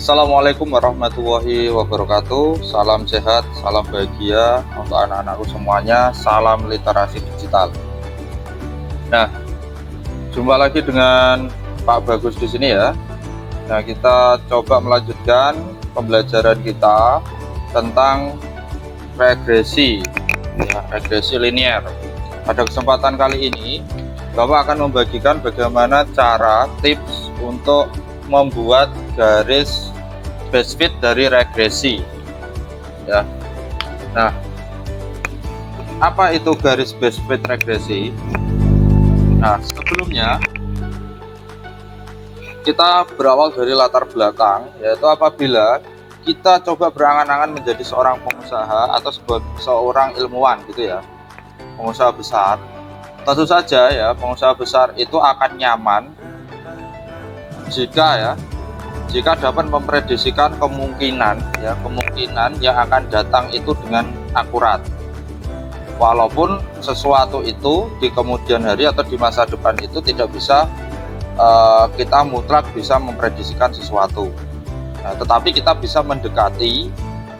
Assalamualaikum warahmatullahi wabarakatuh. Salam sehat, salam bahagia untuk anak-anakku semuanya. Salam literasi digital. Nah, jumpa lagi dengan Pak Bagus di sini ya. Nah, kita coba melanjutkan pembelajaran kita tentang regresi, ya, regresi linear. Pada kesempatan kali ini, Bapak akan membagikan bagaimana cara tips untuk membuat garis base fit dari regresi ya. Nah, apa itu garis base fit regresi? Nah, sebelumnya kita berawal dari latar belakang, yaitu apabila kita coba berangan-angan menjadi seorang pengusaha atau seorang ilmuwan gitu ya, pengusaha besar. Tentu saja ya, pengusaha besar itu akan nyaman jika dapat memprediksikan kemungkinan yang akan datang itu dengan akurat, walaupun sesuatu itu di kemudian hari atau di masa depan itu tidak bisa kita mutlak bisa memprediksikan sesuatu. Nah, tetapi kita bisa mendekati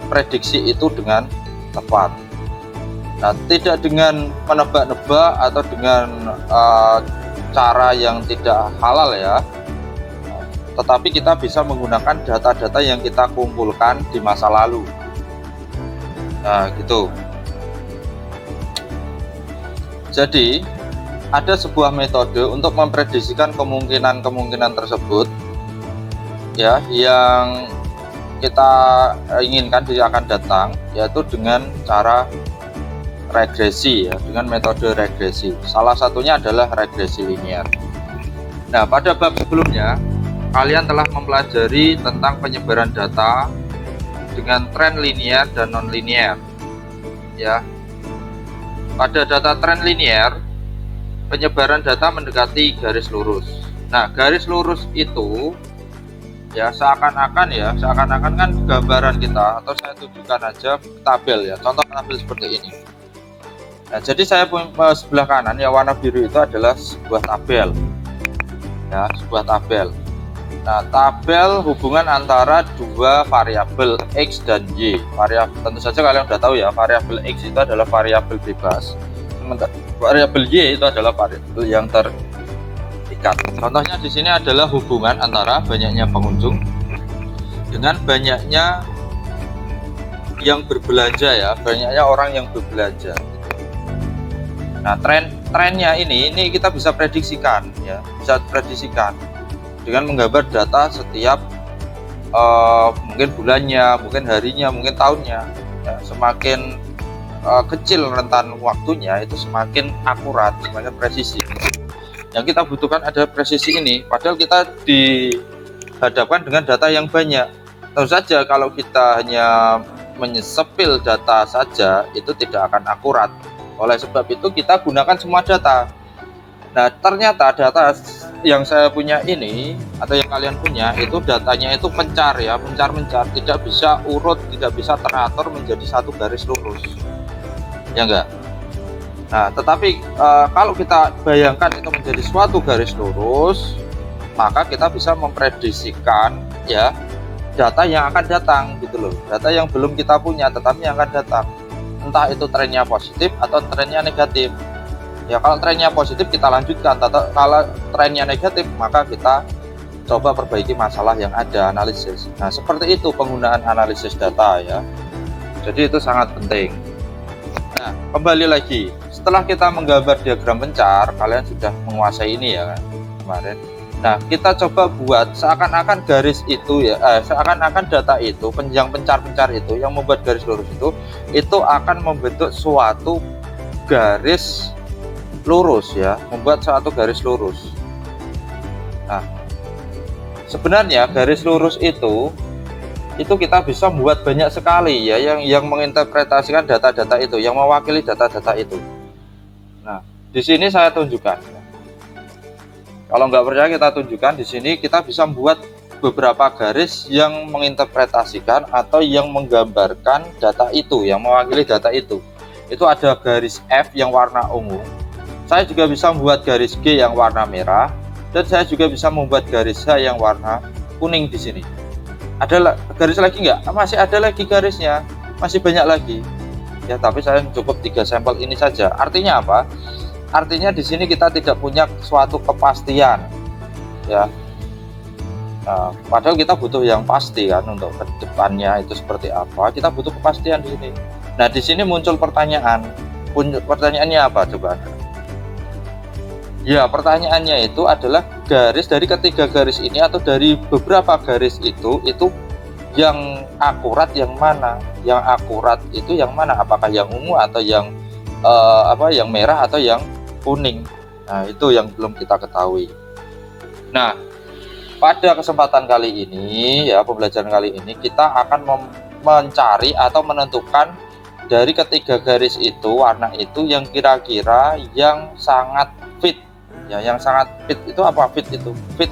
prediksi itu dengan tepat. Nah, tidak dengan menebak-nebak atau dengan cara yang tidak halal ya, tetapi kita bisa menggunakan data-data yang kita kumpulkan di masa lalu. Nah, gitu. Jadi, ada sebuah metode untuk memprediksikan kemungkinan-kemungkinan tersebut ya, yang kita inginkan dia akan datang, yaitu dengan cara regresi ya, dengan metode regresi. Salah satunya adalah regresi linear. Nah, pada bab sebelumnya kalian telah mempelajari tentang penyebaran data dengan tren linear dan non-linear ya. Pada data tren linear, penyebaran data mendekati garis lurus. Nah, garis lurus itu ya seakan-akan kan gambaran kita, atau saya tunjukkan aja tabel ya, contoh tabel seperti ini. Nah, jadi saya punya sebelah kanan ya, warna biru itu adalah sebuah tabel ya, sebuah tabel. Nah, tabel hubungan antara dua variabel X dan Y. Tentu saja kalian sudah tahu ya, variabel X itu adalah variabel bebas, sementara variabel Y itu adalah variabel yang terikat. Contohnya di sini adalah hubungan antara banyaknya pengunjung dengan banyaknya yang berbelanja ya, banyaknya orang yang berbelanja. Nah, trennya ini kita bisa prediksikan ya, bisa prediksikan dengan menggambar data setiap mungkin bulannya, mungkin harinya, mungkin tahunnya ya. Semakin kecil rentan waktunya itu semakin akurat, semakin presisi. Yang kita butuhkan ada presisi ini, padahal kita dihadapkan dengan data yang banyak. Tentu saja kalau kita hanya menyesepil data saja itu tidak akan akurat. Oleh sebab itu kita gunakan semua data. Nah, ternyata data yang saya punya ini atau yang kalian punya itu datanya itu mencar, tidak bisa urut, tidak bisa teratur menjadi satu garis lurus, ya enggak? Nah, tetapi kalau kita bayangkan itu menjadi suatu garis lurus, maka kita bisa memprediksikan ya data yang akan datang gitu loh, data yang belum kita punya tetapi yang akan datang, entah itu trennya positif atau trennya negatif. Ya, kalau trennya positif kita lanjutkan, kalau trennya negatif maka kita coba perbaiki masalah yang ada, analisis. Nah, seperti itu penggunaan analisis data ya. Jadi itu sangat penting. Nah, kembali lagi, setelah kita menggambar diagram pencar, kalian sudah menguasai ini ya kan kemarin. Nah, kita coba buat seakan-akan garis itu ya, seakan-akan data itu, yang pencar-pencar itu, yang membuat garis lurus itu akan membentuk suatu garis lurus ya, membuat suatu garis lurus. Nah, sebenarnya garis lurus itu kita bisa membuat banyak sekali ya, yang menginterpretasikan data-data itu, yang mewakili data-data itu. Nah, di sini saya tunjukkan. Kalau nggak percaya kita tunjukkan di sini, kita bisa membuat beberapa garis yang menginterpretasikan atau yang menggambarkan data itu, yang mewakili data itu. Itu ada garis F yang warna ungu. Saya juga bisa membuat garis G yang warna merah, dan saya juga bisa membuat garis H yang warna kuning di sini. Ada garis lagi nggak? Masih ada lagi garisnya, masih banyak lagi ya, tapi saya cukup 3 sampel ini saja. Artinya apa? Artinya di sini kita tidak punya suatu kepastian ya. Nah, padahal kita butuh yang pasti kan, untuk ke depannya itu seperti apa, kita butuh kepastian di sini. Nah, di sini muncul pertanyaan. Pertanyaannya apa coba? Ya, pertanyaannya itu adalah garis dari ketiga garis ini atau dari beberapa garis itu yang akurat yang mana? Yang akurat itu yang mana? Apakah yang ungu atau yang yang merah atau yang kuning? Nah, itu yang belum kita ketahui. Nah, pada kesempatan kali ini ya, pembelajaran kali ini kita akan mencari atau menentukan dari ketiga garis itu, warna itu yang kira-kira yang sangat fit ya. Yang sangat fit itu apa? Fit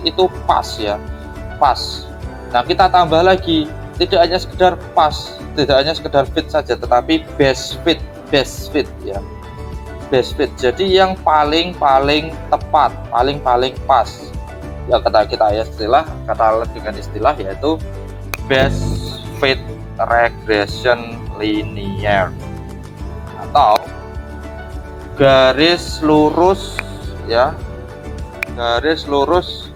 itu pas ya, pas. Nah, kita tambah lagi, tidak hanya sekedar pas, tidak hanya sekedar fit saja, tetapi best fit ya, best fit. Jadi yang paling tepat, paling pas ya, kata dengan istilah yaitu best fit regression linear atau garis lurus ya, garis lurus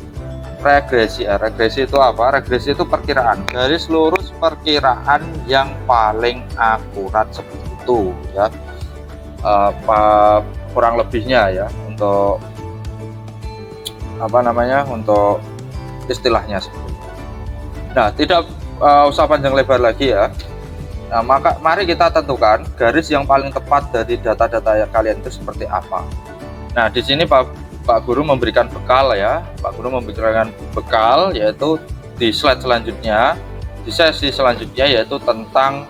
regresi. Regresi itu apa? Regresi itu perkiraan, garis lurus perkiraan yang paling akurat seperti itu ya, kurang lebihnya ya, untuk untuk istilahnya. Nah, tidak usah panjang lebar lagi ya. Nah, mari kita tentukan garis yang paling tepat dari data-data kalian itu seperti apa. Nah, di sini Pak Guru memberikan bekal ya. Pak Guru memberikan bekal yaitu di slide selanjutnya, di sesi selanjutnya, yaitu tentang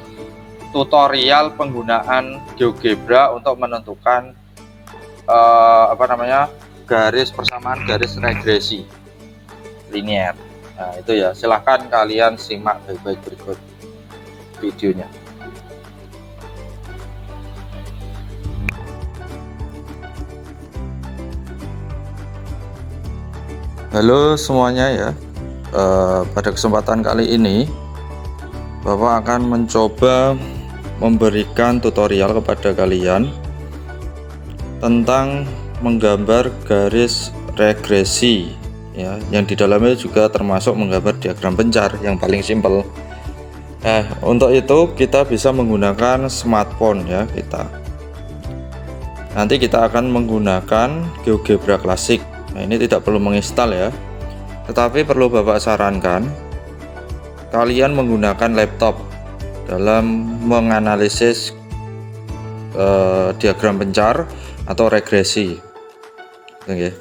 tutorial penggunaan GeoGebra untuk menentukan garis persamaan garis regresi linear. Nah, itu ya, silahkan kalian simak baik-baik berikut videonya. Halo semuanya ya, pada kesempatan kali ini Bapak akan mencoba memberikan tutorial kepada kalian tentang menggambar garis regresi ya, yang di dalamnya juga termasuk menggambar diagram pencar yang paling simpel. Untuk itu kita bisa menggunakan smartphone ya. Nanti kita akan menggunakan GeoGebra Classic. Nah, ini tidak perlu menginstal ya, tetapi perlu Bapak sarankan kalian menggunakan laptop dalam menganalisis diagram pencar atau regresi. Oke.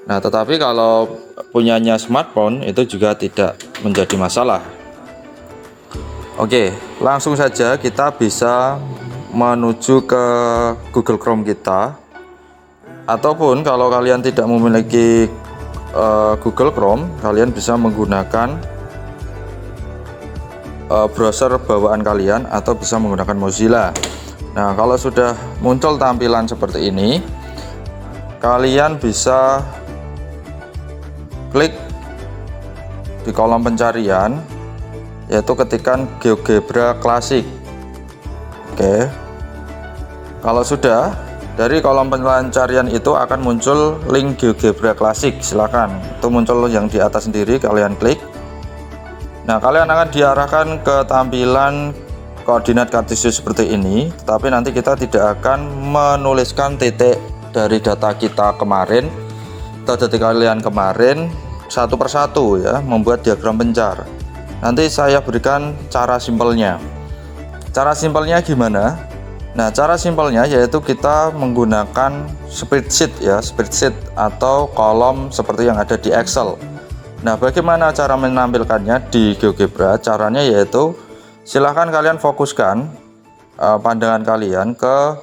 Nah, tetapi kalau punyanya smartphone itu juga tidak menjadi masalah. Oke, langsung saja kita bisa menuju ke Google Chrome kita, ataupun kalau kalian tidak memiliki Google Chrome, kalian bisa menggunakan browser bawaan kalian atau bisa menggunakan Mozilla. Nah, kalau sudah muncul tampilan seperti ini, kalian bisa klik di kolom pencarian, yaitu ketikkan GeoGebra Classic. Oke, kalau sudah, dari kolom pencarian itu akan muncul link GeoGebra Classic. Silakan, itu muncul yang di atas sendiri, kalian klik. Nah, kalian akan diarahkan ke tampilan koordinat kartesius seperti ini, tetapi nanti kita tidak akan menuliskan titik dari data kita kemarin atau data kalian kemarin satu persatu ya, membuat diagram pencar. Nanti saya berikan cara simpelnya. Cara simpelnya gimana? Nah, cara simpelnya yaitu kita menggunakan spreadsheet ya, spreadsheet atau kolom seperti yang ada di Excel. Nah, bagaimana cara menampilkannya di GeoGebra? Caranya yaitu silahkan kalian fokuskan pandangan kalian ke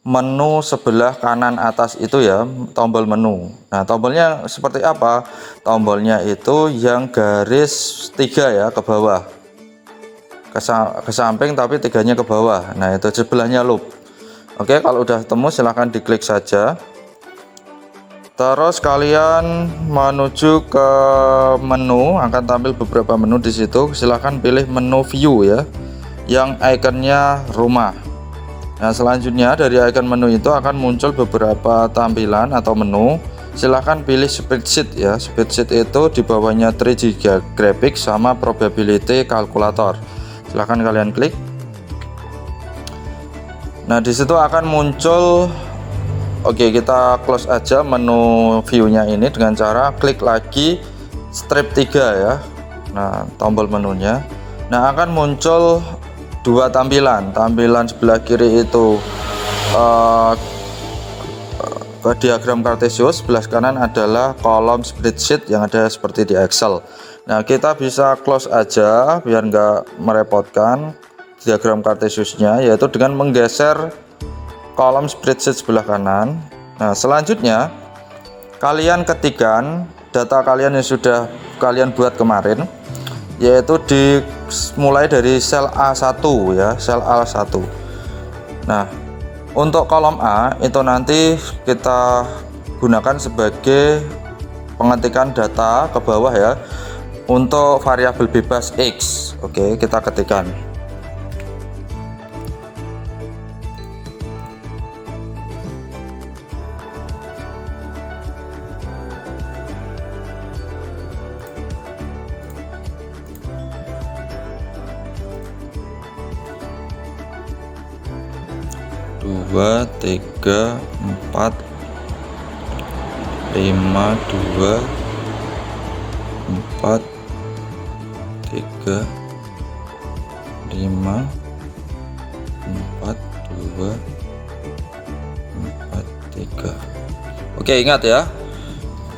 menu sebelah kanan atas itu ya, tombol menu. Nah, tombolnya seperti apa? Tombolnya itu yang garis 3 ya, ke bawah, ke samping tapi 3-nya ke bawah. Nah, itu sebelahnya loop. Oke, kalau udah ketemu silahkan diklik saja. Terus kalian menuju ke menu, akan tampil beberapa menu di situ. Silahkan pilih menu view ya, yang ikonnya rumah. Nah, selanjutnya dari icon menu itu akan muncul beberapa tampilan atau menu. Silahkan pilih spreadsheet ya. Spreadsheet itu di bawahnya 3D graphics sama probability calculator. Silahkan kalian klik. Nah, di situ akan muncul. Oke, kita close aja menu view-nya ini dengan cara klik lagi strip 3 ya. Nah, tombol menunya. Nah, akan muncul dua tampilan. Tampilan sebelah kiri itu diagram Cartesius, sebelah kanan adalah kolom spreadsheet yang ada seperti di Excel. Nah, kita bisa close aja biar nggak merepotkan diagram Cartesiusnya, yaitu dengan menggeser kolom spreadsheet sebelah kanan. Nah, selanjutnya kalian ketikkan data kalian yang sudah kalian buat kemarin, yaitu dimulai dari sel A1 ya, sel A1. Nah, untuk kolom A itu nanti kita gunakan sebagai pengetikan data ke bawah ya, untuk variabel bebas X. Oke, kita ketikkan. Dua, 3, 4, 5, 2, 4, 3, 5, 4, 2, 4, 3. Oke, ingat ya,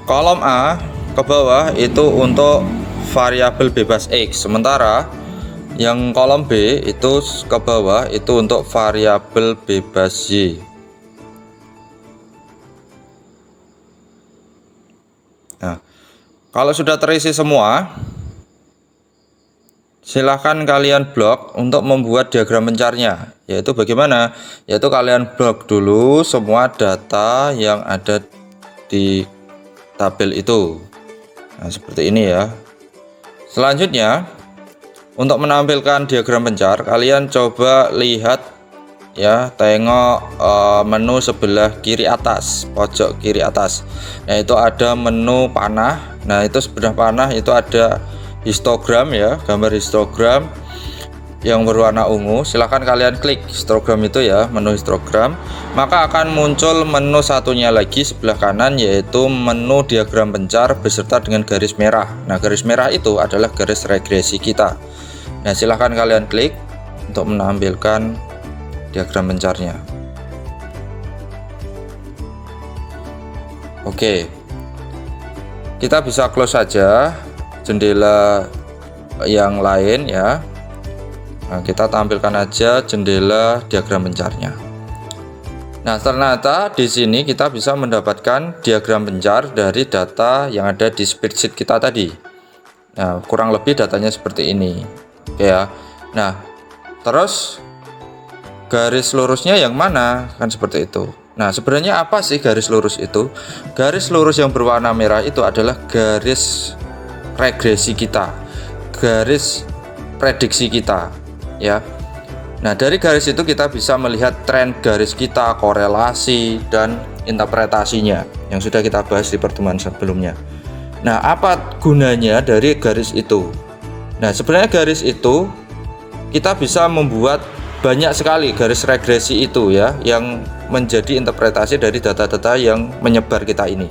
kolom A ke bawah itu untuk variabel bebas X, sementara yang kolom B itu ke bawah itu untuk variabel bebas Y. Nah, kalau sudah terisi semua, silahkan kalian blok untuk membuat diagram pencarnya. Yaitu bagaimana? Yaitu kalian blok dulu semua data yang ada di tabel itu. Nah, seperti ini ya. Selanjutnya, untuk menampilkan diagram pencar, kalian coba lihat ya, tengok menu sebelah kiri atas, pojok kiri atas. Nah, itu ada menu panah. Nah, itu sebelah panah itu ada histogram ya, gambar histogram yang berwarna ungu. Silahkan kalian klik histogram itu ya, menu histogram. Maka akan muncul menu satunya lagi sebelah kanan, yaitu menu diagram pencar beserta dengan garis merah. Nah, garis merah itu adalah garis regresi kita. Nah, silahkan kalian klik untuk menampilkan diagram pencarnya. Oke, kita bisa close saja jendela yang lain ya. Nah, kita tampilkan aja jendela diagram pencarnya. Nah, ternyata di sini kita bisa mendapatkan diagram pencar dari data yang ada di spreadsheet kita tadi. Nah, kurang lebih datanya seperti ini. Oke ya. Nah, terus garis lurusnya yang mana? Kan seperti itu. Nah, sebenarnya apa sih garis lurus itu? Garis lurus yang berwarna merah itu adalah garis regresi kita, garis prediksi kita ya. Nah, dari garis itu kita bisa melihat tren garis kita, korelasi dan interpretasinya yang sudah kita bahas di pertemuan sebelumnya. Nah, apa gunanya dari garis itu? Nah, sebenarnya garis itu kita bisa membuat banyak sekali garis regresi itu ya, yang menjadi interpretasi dari data-data yang menyebar kita ini.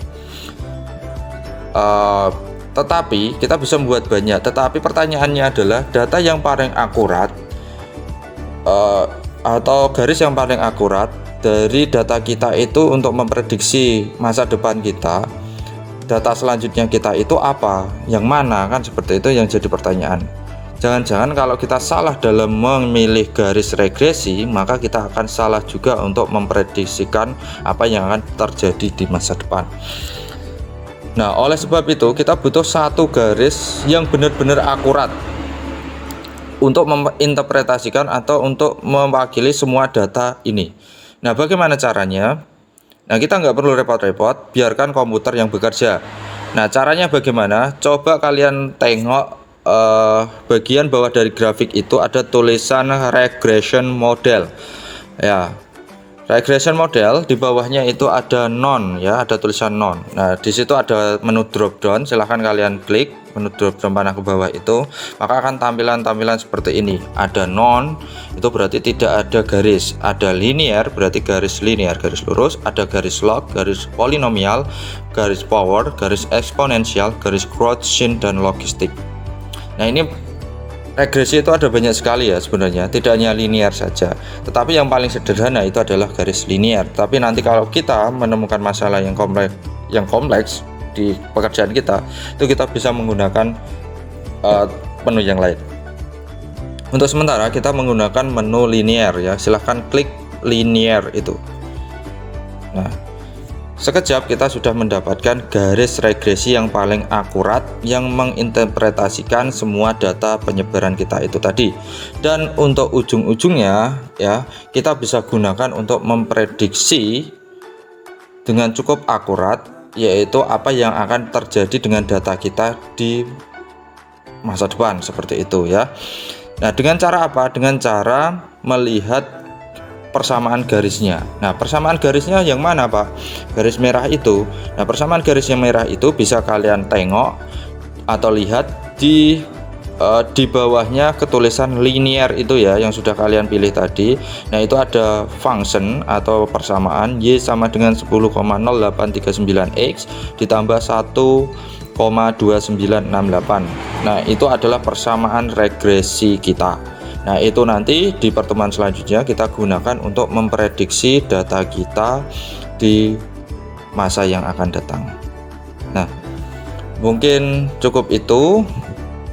Tetapi kita bisa membuat banyak. Tetapi pertanyaannya adalah data yang paling akurat atau garis yang paling akurat dari data kita itu untuk memprediksi masa depan kita. Data selanjutnya kita itu apa? Yang mana? Kan seperti itu yang jadi pertanyaan. Jangan-jangan kalau kita salah dalam memilih garis regresi, maka kita akan salah juga untuk memprediksikan apa yang akan terjadi di masa depan. Nah, oleh sebab itu kita butuh satu garis yang benar-benar akurat untuk menginterpretasikan atau untuk mewakili semua data ini. Nah, bagaimana caranya? Nah, kita nggak perlu repot-repot, biarkan komputer yang bekerja. Nah, caranya bagaimana? Coba kalian tengok bagian bawah dari grafik itu ada tulisan regression model. Ya, regression model di bawahnya itu ada none ya, ada tulisan none. Nah, di situ ada menu drop down, silahkan kalian klik menu drop down panah ke bawah itu, maka akan tampilan-tampilan seperti ini. Ada none, itu berarti tidak ada garis. Ada linear, berarti garis linear, garis lurus. Ada garis log, garis polinomial, garis power, garis eksponensial, garis Gaussian, dan logistik. Nah, ini regresi itu ada banyak sekali ya sebenarnya, tidak hanya linear saja, tetapi yang paling sederhana itu adalah garis linear. Tapi nanti kalau kita menemukan masalah yang kompleks di pekerjaan kita, itu kita bisa menggunakan menu yang lain. Untuk sementara kita menggunakan menu linear ya, silahkan klik linear itu. Nah, sekejap kita sudah mendapatkan garis regresi yang paling akurat yang menginterpretasikan semua data penyebaran kita itu tadi. Dan untuk ujung-ujungnya ya, kita bisa gunakan untuk memprediksi dengan cukup akurat, yaitu apa yang akan terjadi dengan data kita di masa depan, seperti itu ya. Nah, dengan cara apa? Dengan cara melihat persamaan garisnya. Nah, persamaan garisnya yang mana, Pak? Garis merah itu. Nah, persamaan garis yang merah itu bisa kalian tengok atau lihat di bawahnya ketulisan linear itu ya, yang sudah kalian pilih tadi. Nah, itu ada function atau persamaan Y sama dengan 10,0839X ditambah 1,2968. Nah, itu adalah persamaan regresi kita. Nah, itu nanti di pertemuan selanjutnya kita gunakan untuk memprediksi data kita di masa yang akan datang. Nah, mungkin cukup itu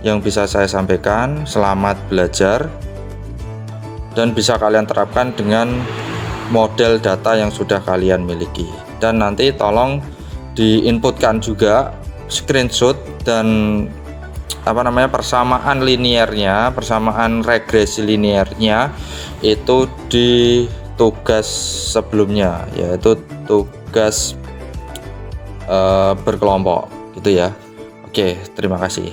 yang bisa saya sampaikan. Selamat belajar, dan bisa kalian terapkan dengan model data yang sudah kalian miliki. Dan nanti tolong diinputkan juga screenshot dan persamaan linearnya, persamaan regresi linearnya itu di tugas sebelumnya, yaitu tugas berkelompok gitu ya. Oke, terima kasih.